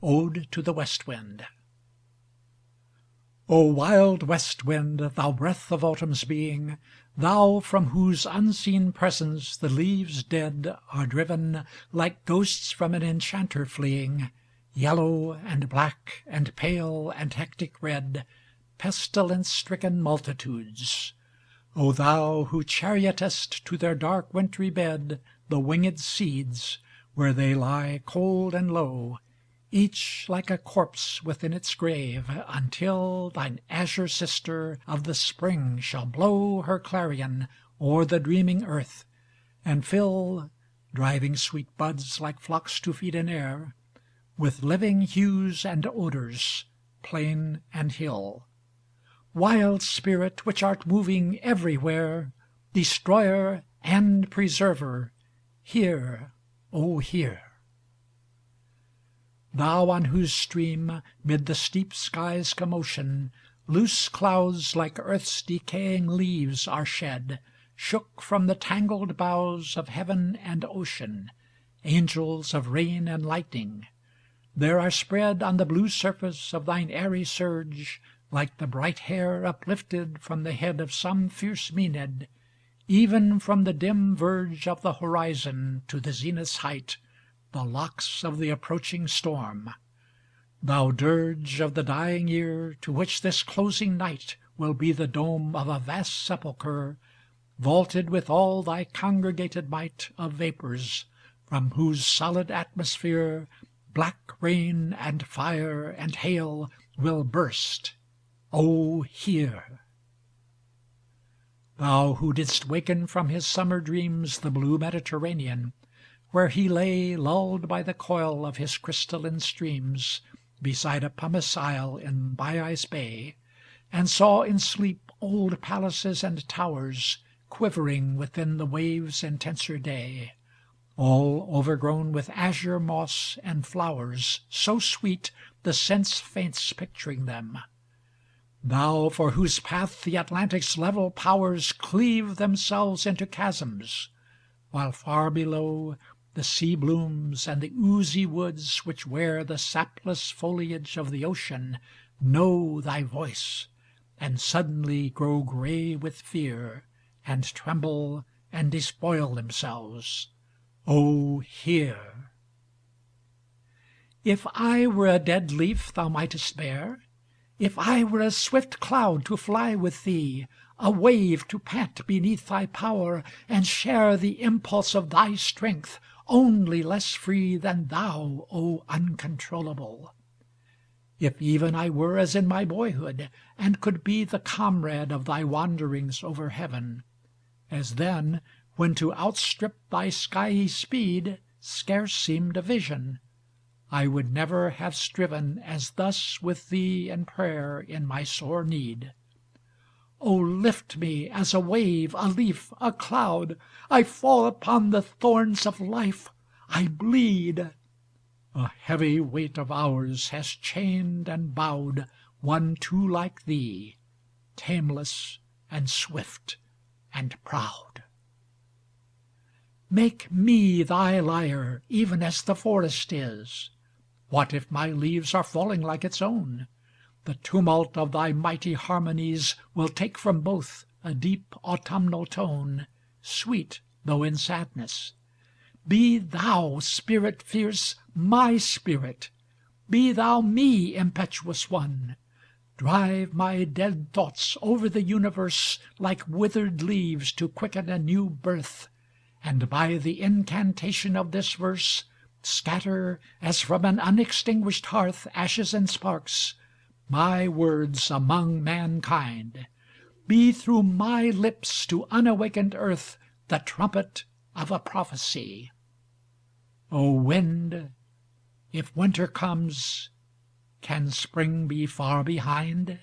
Ode to the West Wind. O wild west wind, thou breath of autumn's being, thou from whose unseen presence the leaves dead are driven, like ghosts from an enchanter fleeing, yellow and black and pale and hectic red, pestilence-stricken multitudes. O thou who chariotest to their dark wintry bed the winged seeds, where they lie cold and low, each like a corpse within its grave, until thine azure sister of the spring shall blow her clarion o'er the dreaming earth, and fill, driving sweet buds like flocks to feed in air, with living hues and odors, plain and hill. Wild spirit, which art moving everywhere, destroyer and preserver, hear, O hear! Thou on whose stream, mid the steep sky's commotion, loose clouds like earth's decaying leaves are shed, shook from the tangled boughs of heaven and ocean, angels of rain and lightning, there are spread on the blue surface of thine airy surge, like the bright hair uplifted from the head of some fierce Mænad, even from the dim verge of the horizon to the zenith's height, the locks of the approaching storm. Thou dirge of the dying year, to which this closing night will be the dome of a vast sepulchre, vaulted with all thy congregated might of vapors, from whose solid atmosphere black rain and fire and hail will burst. O hear! Thou who didst waken from his summer dreams the blue Mediterranean, where he lay lulled by the coil of his crystalline streams, beside a pumice isle in Baiae's Bay, and saw in sleep old palaces and towers quivering within the wave's intenser day, all overgrown with azure moss and flowers so sweet the sense faints picturing them. Thou for whose path the Atlantic's level powers cleave themselves into chasms, while far below the sea blooms and the oozy woods which wear the sapless foliage of the ocean know thy voice, and suddenly grow gray with fear, and tremble and despoil themselves. O hear! If I were a dead leaf thou mightest bear, if I were a swift cloud to fly with thee, a wave to pant beneath thy power, and share the impulse of thy strength, only less free than thou, O uncontrollable! If even I were as in my boyhood, and could be the comrade of thy wanderings over heaven, as then, when to outstrip thy skiey speed scarce seemed a vision, I would never have striven as thus with thee in prayer in my sore need. O lift me as a wave, a leaf, a cloud! I fall upon the thorns of life, I bleed. A heavy weight of hours has chained and bowed one too like thee, tameless and swift and proud. Make me thy lyre, even as the forest is. What if my leaves are falling like its own? The tumult of thy mighty harmonies will take from both a deep autumnal tone, sweet though in sadness. Be thou, spirit fierce, my spirit! Be thou me, impetuous one! Drive my dead thoughts over the universe like withered leaves to quicken a new birth, and by the incantation of this verse scatter, as from an unextinguished hearth ashes and sparks, my words among mankind. Be through my lips to unawakened earth the trumpet of a prophecy. O wind, if winter comes, can spring be far behind?